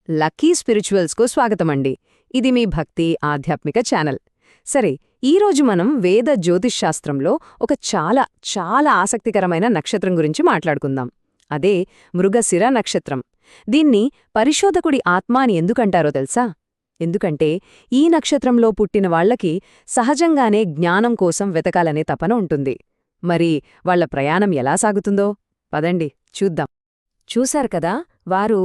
Lucky స్పిరిచువల్స్కు స్వాగతమండి. ఇది మీ భక్తి ఆధ్యాత్మిక ఛానల్. సరే, ఈరోజు మనం వేద జ్యోతిష్శాస్త్రంలో ఒక చాలా ఆసక్తికరమైన నక్షత్రం గురించి మాట్లాడుకుందాం. అదే మృగశిర నక్షత్రం. దీన్ని పరిశోధకుడి ఆత్మ అని ఎందుకంటారో తెలుసా? ఎందుకంటే ఈ నక్షత్రంలో పుట్టిన వాళ్లకి సహజంగానే జ్ఞానం కోసం వెతకాలనే తపన ఉంటుంది. మరి వాళ్ల ప్రయాణం ఎలా సాగుతుందో పదండి చూద్దాం. చూశారు కదా, వారు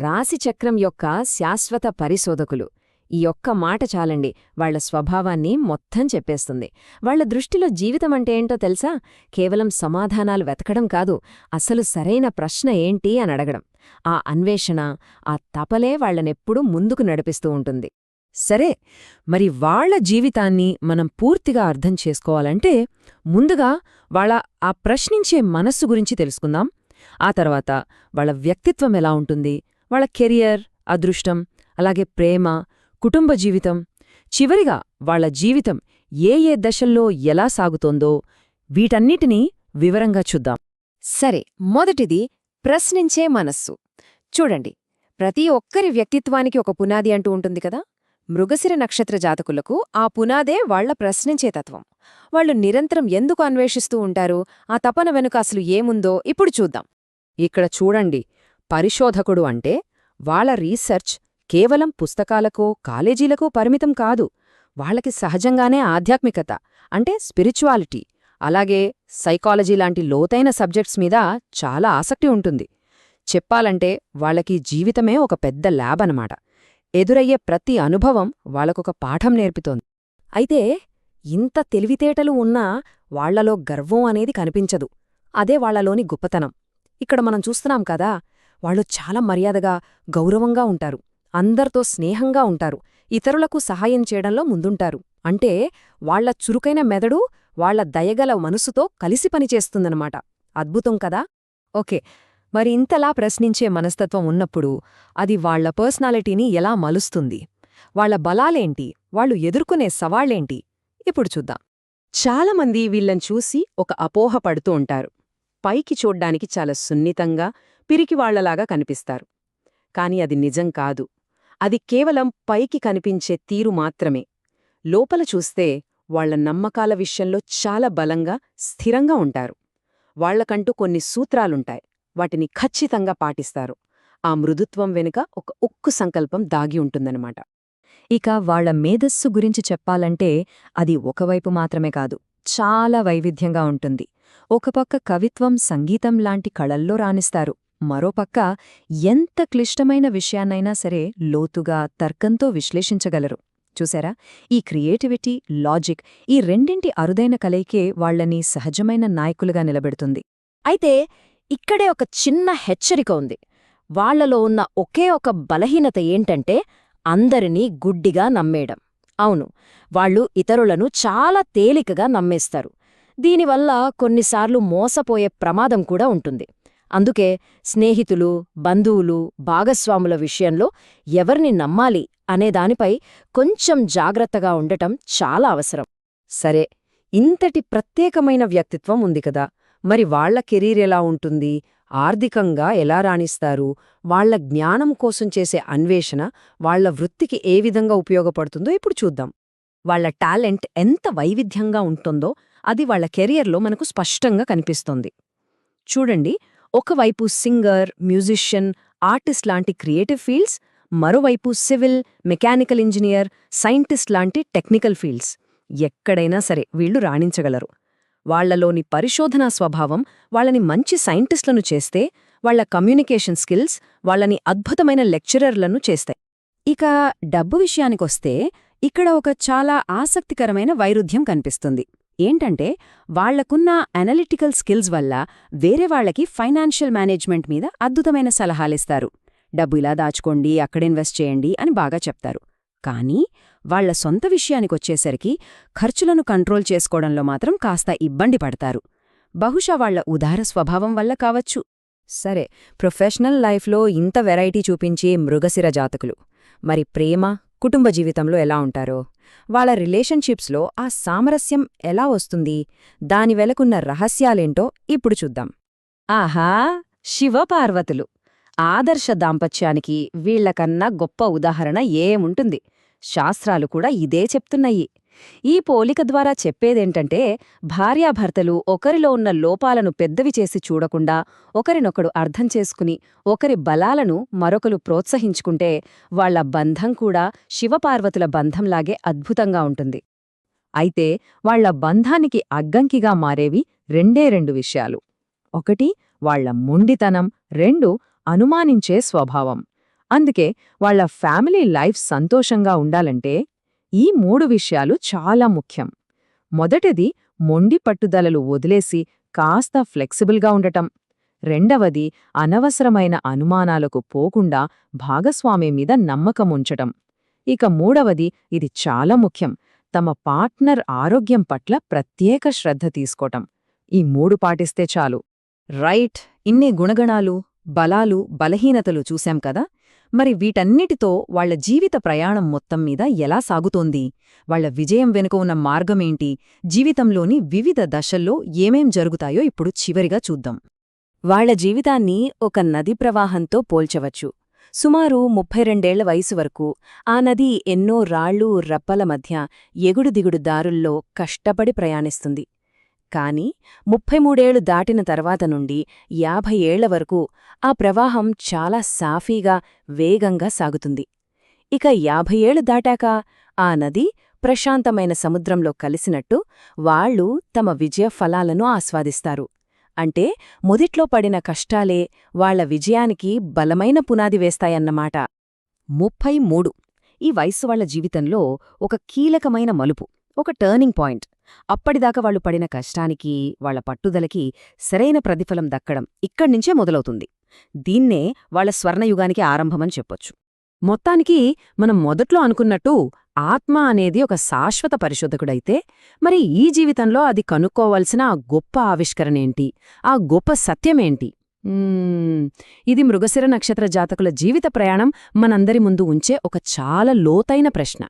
రాశిచక్రం యొక్క శాశ్వత పరిశోధకులు. ఈ ఒక్క మాట చాలండి వాళ్ల స్వభావాన్ని మొత్తం చెప్పేస్తుంది. వాళ్ల దృష్టిలో జీవితమంటే ఏంటో తెలుసా? కేవలం సమాధానాలు వెతకడం కాదు, అసలు సరైన ప్రశ్న ఏంటి అని అడగడం. ఆ అన్వేషణ, ఆ తపలే వాళ్లనెప్పుడూ ముందుకు నడిపిస్తూ ఉంటుంది. సరే, మరి వాళ్ల జీవితాన్ని మనం పూర్తిగా అర్థం చేసుకోవాలంటే ముందుగా వాళ్ల ఆ ప్రశ్నించే మనస్సు గురించి తెలుసుకుందాం. ఆ తర్వాత వాళ్ల వ్యక్తిత్వం ఎలా ఉంటుంది, వాళ్ల కెరియర్, అదృష్టం, అలాగే ప్రేమ, కుటుంబ జీవితం, చివరిగా వాళ్ల జీవితం ఏ దశల్లో ఎలా సాగుతోందో వీటన్నిటినీ వివరంగా చూద్దాం. సరే, మొదటిది ప్రశ్నించే మనస్సు. చూడండి, ప్రతి ఒక్కరి వ్యక్తిత్వానికి ఒక పునాది అంటూ ఉంటుంది కదా. మృగశిర నక్షత్ర జాతకులకు ఆ పునాదే వాళ్ల ప్రశ్నించే తత్వం. వాళ్లు నిరంతరం ఎందుకు అన్వేషిస్తూ ఉంటారు, ఆ తపన వెనుక అసలు ఏముందో ఇప్పుడు చూద్దాం. ఇక్కడ చూడండి, పరిశోధకుడు అంటే వాళ్ల రీసెర్చ్ కేవలం పుస్తకాలకో కాలేజీలకో పరిమితం కాదు. వాళ్లకి సహజంగానే ఆధ్యాత్మికత అంటే స్పిరిచువాలిటీ, అలాగే సైకాలజీ లాంటి లోతైన సబ్జెక్ట్స్ మీద చాలా ఆసక్తి ఉంటుంది. చెప్పాలంటే వాళ్లకి జీవితమే ఒక పెద్ద ల్యాబ్ అనమాట. ఎదురయ్యే ప్రతి అనుభవం వాళ్లకొక పాఠం నేర్పుతోంది. అయితే ఇంత తెలివితేటలు ఉన్నా వాళ్లలో గర్వం అనేది కనిపించదు. అదే వాళ్లలోని గొప్పతనం. ఇక్కడ మనం చూస్తున్నాం కదా, వాళ్ళు చాలా మర్యాదగా, గౌరవంగా ఉంటారు, అందరితో స్నేహంగా ఉంటారు, ఇతరులకు సహాయం చేయడంలో ముందుంటారు. అంటే వాళ్ల చురుకైన మెదడు వాళ్ల దయగల మనసుతో కలిసి పనిచేస్తుందన్నమాట. అద్భుతం కదా. ఓకే, మరి ఇంతలా ప్రశ్నించే మనస్తత్వం ఉన్నప్పుడు అది వాళ్ల పర్సనాలిటీని ఎలా మలుస్తుంది? వాళ్ల బలాలేంటి, వాళ్లు ఎదుర్కొనే సవాళ్లేంటి? ఇప్పుడు చూద్దాం. చాలామంది వీళ్లను చూసి ఒక అపోహ పడుతూ ఉంటారు. పైకి చూడ్డానికి చాలా సున్నితంగా, పిరికివాళ్లలాగా కనిపిస్తారు. కాని అది నిజం కాదు. అది కేవలం పైకి కనిపించే తీరు మాత్రమే. లోపల చూస్తే వాళ్ల నమ్మకాల విషయంలో చాలా బలంగా, స్థిరంగా ఉంటారు. వాళ్లకంటూ కొన్ని సూత్రాలుంటాయి, వాటిని ఖచ్చితంగా పాటిస్తారు. ఆ మృదుత్వం వెనుక ఒక ఉక్కు సంకల్పం దాగి ఉంటుందన్నమాట. ఇక వాళ్ల మేధస్సు గురించి చెప్పాలంటే అది ఒకవైపు మాత్రమే కాదు, చాలా వైవిధ్యంగా ఉంటుంది. ఒక పక్క కవిత్వం, సంగీతం లాంటి కళల్లో రాణిస్తారు. మరోపక్క ఎంత క్లిష్టమైన విషయాన్నైనా సరే లోతుగా, తర్కంతో విశ్లేషించగలరు. చూసారా, ఈ క్రియేటివిటీ, లాజిక్, ఈ రెండింటి అరుదైన కలయికే వాళ్లని సహజమైన నాయకులుగా నిలబెడుతుంది. అయితే ఇక్కడే ఒక చిన్న హెచ్చరిక ఉంది. వాళ్లలో ఉన్న ఒకే ఒక బలహీనత ఏంటంటే అందరినీ గుడ్డిగా నమ్మేయడం. అవును, వాళ్లు ఇతరులను చాలా తేలికగా నమ్మేస్తారు. దీనివల్ల కొన్నిసార్లు మోసపోయే ప్రమాదం కూడా ఉంటుంది. అందుకే స్నేహితులు, బంధువులు, భాగస్వాముల విషయంలో ఎవర్ని నమ్మాలి అనేదానిపై కొంచెం జాగ్రత్తగా ఉండటం చాలా అవసరం. సరే, ఇంతటి ప్రత్యేకమైన వ్యక్తిత్వం ఉంది కదా, మరి వాళ్ల కెరీర్ ఎలా ఉంటుంది, ఆర్థికంగా ఎలా రాణిస్తారు, వాళ్ల జ్ఞానం కోసం చేసే అన్వేషణ వాళ్ల వృత్తికి ఏ విధంగా ఉపయోగపడుతుందో ఇప్పుడు చూద్దాం. వాళ్ల టాలెంట్ ఎంత వైవిధ్యంగా ఉంటుందో అది వాళ్ల కెరియర్లో మనకు స్పష్టంగా కనిపిస్తోంది. చూడండి, ఒకవైపు సింగర్, మ్యూజిషియన్, ఆర్టిస్ట్ లాంటి క్రియేటివ్ ఫీల్డ్స్, మరోవైపు సివిల్, మెకానికల్ ఇంజనీర్, సైంటిస్ట్ లాంటి టెక్నికల్ ఫీల్డ్స్. ఎక్కడైనా సరే వీళ్లు రాణించగలరు. వాళ్లలోని పరిశోధనా స్వభావం వాళ్లని మంచి సైంటిస్టులను చేస్తే, వాళ్ల కమ్యూనికేషన్ స్కిల్స్ వాళ్లని అద్భుతమైన లెక్చరర్లను చేస్తాయి. ఇక డబ్బు విషయానికొస్తే ఇక్కడ ఒక చాలా ఆసక్తికరమైన వైరుధ్యం కనిపిస్తుంది. ఏంటంటే వాళ్లకున్న అనలిటికల్ స్కిల్స్ వల్ల వేరే వాళ్లకి ఫైనాన్షియల్ మేనేజ్మెంట్ మీద అద్భుతమైన సలహాలిస్తారు. డబ్బు ఇలా దాచుకోండి, అక్కడ ఇన్వెస్ట్ చేయండి అని బాగా చెప్తారు. కానీ వాళ్ల సొంత విషయానికొచ్చేసరికి ఖర్చులను కంట్రోల్ చేసుకోవడంలో మాత్రం కాస్త ఇబ్బంది పడతారు. బహుశా వాళ్ల ఉదార స్వభావం వల్ల కావచ్చు. సరే, ప్రొఫెషనల్ లైఫ్లో ఇంత వెరైటీ చూపించే మృగశిర జాతకులు మరి ప్రేమ, కుటుంబ జీవితంలో ఎలా ఉంటారో, వాళ్ల రిలేషన్షిప్స్లో ఆ సామరస్యం ఎలా వస్తుంది, దాని వెనుకున్న రహస్యాలేంటో ఇప్పుడు చూద్దాం. ఆహా, శివపార్వతులు ఆదర్శ దాంపత్యానికి వీళ్లకన్నా గొప్ప ఉదాహరణ ఏముంటుంది? శాస్త్రాలు కూడా ఇదే చెప్తున్నాయి. ఈ పోలిక ద్వారా చెప్పేదేంటంటే, భార్యాభర్తలు ఒకరిలో ఉన్న లోపాలను పెద్దవి చేసి చూడకుండా ఒకరినొకడు అర్థం చేసుకుని ఒకరి బలాలను మరొకరు ప్రోత్సహించుకుంటే వాళ్ల బంధం కూడా శివపార్వతుల బంధంలాగే అద్భుతంగా ఉంటుంది. అయితే వాళ్ల బంధానికి అడ్డంకిగా మారేవి రెండు విషయాలు. ఒకటి వాళ్ల మొండితనం, రెండు అనుమానించే స్వభావం. అందుకే వాళ్ల ఫ్యామిలీ లైఫ్ సంతోషంగా ఉండాలంటే ఈ 3 విషయాలు చాలా ముఖ్యం. మొదటిది మొండి పట్టుదలలు వదిలేసి కాస్త ఫ్లెక్సిబుల్గా ఉండటం. రెండవది అనవసరమైన అనుమానాలకు పోకుండా భాగస్వామి మీద నమ్మకముంచటం. ఇక మూడవది, ఇది చాలా ముఖ్యం, తమ పార్ట్నర్ ఆరోగ్యం పట్ల ప్రత్యేక శ్రద్ధ తీసుకోవటం. ఈ 3 పాటిస్తే చాలు. రైట్, ఇన్ని గుణగణాలు, బలాలు, బలహీనతలు చూశాం కదా. మరి వీటన్నిటితో వాళ్ల జీవిత ప్రయాణం మొత్తం మీద ఎలా సాగుతోంది? వాళ్ల విజయం వెనుక ఉన్న మార్గమేంటి? జీవితంలోని వివిధ దశల్లో ఏమేం జరుగుతాయో ఇప్పుడు చివరిగా చూద్దాం. వాళ్ల జీవితాన్ని ఒక నది ప్రవాహంతో పోల్చవచ్చు. సుమారు 32 వయసు వరకు ఆ నది ఎన్నో రాళ్ళు, రప్పల మధ్య ఎగుడుదిగుడు దారుల్లో కష్టపడి ప్రయాణిస్తుంది. కాని 33 దాటిన తర్వాత నుండి 50 వరకు ఆ ప్రవాహం చాలా సాఫీగా, వేగంగా సాగుతుంది. ఇక 50 దాటాక ఆ నది ప్రశాంతమైన సముద్రంలో కలిసినట్టు వాళ్ళు తమ విజయ ఫలాలను ఆస్వాదిస్తారు. అంటే మొదట్లో పడిన కష్టాలే వాళ్ల విజయానికి బలమైన పునాది వేస్తాయన్నమాట. 33 ఈ వయస్సు వాళ్ల జీవితంలో ఒక కీలకమైన మలుపు, ఒక టర్నింగ్ పాయింట్. అప్పటిదాకా వాళ్లు పడిన కష్టానికి, వాళ్ల పట్టుదలకి సరైన ప్రతిఫలం దక్కడం ఇక్కడ్నించే మొదలవుతుంది. దీన్నే వాళ్ల స్వర్ణయుగానికి ఆరంభమని చెప్పొచ్చు. మొత్తానికి మనం మొదట్లో అనుకున్నట్టు ఆత్మ అనేది ఒక శాశ్వత పరిశోధకుడైతే, మరి ఈ జీవితంలో అది కనుక్కోవలసిన ఆ గొప్ప ఆవిష్కరణేంటి? ఆ గొప్ప సత్యమేంటి? ఇది మృగశిర నక్షత్ర జాతకుల జీవిత ప్రయాణం మనందరి ముందు ఉంచే ఒక చాలా లోతైన ప్రశ్న.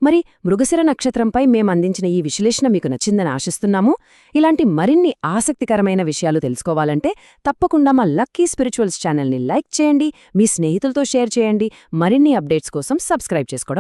మరి మృగశిర నక్షత్రంపై మేమందించిన ఈ విశ్లేషణ మీకు నచ్చిందని ఆశిస్తున్నాము. ఇలాంటి మరిన్ని ఆసక్తికరమైన విషయాలు తెలుసుకోవాలంటే తప్పకుండా మా లక్కీ స్పిరిచువల్స్ ఛానల్ని లైక్ చేయండి, మీ స్నేహితులతో షేర్ చేయండి. మరిన్ని అప్డేట్స్ కోసం సబ్స్క్రైబ్ చేసుకోవడం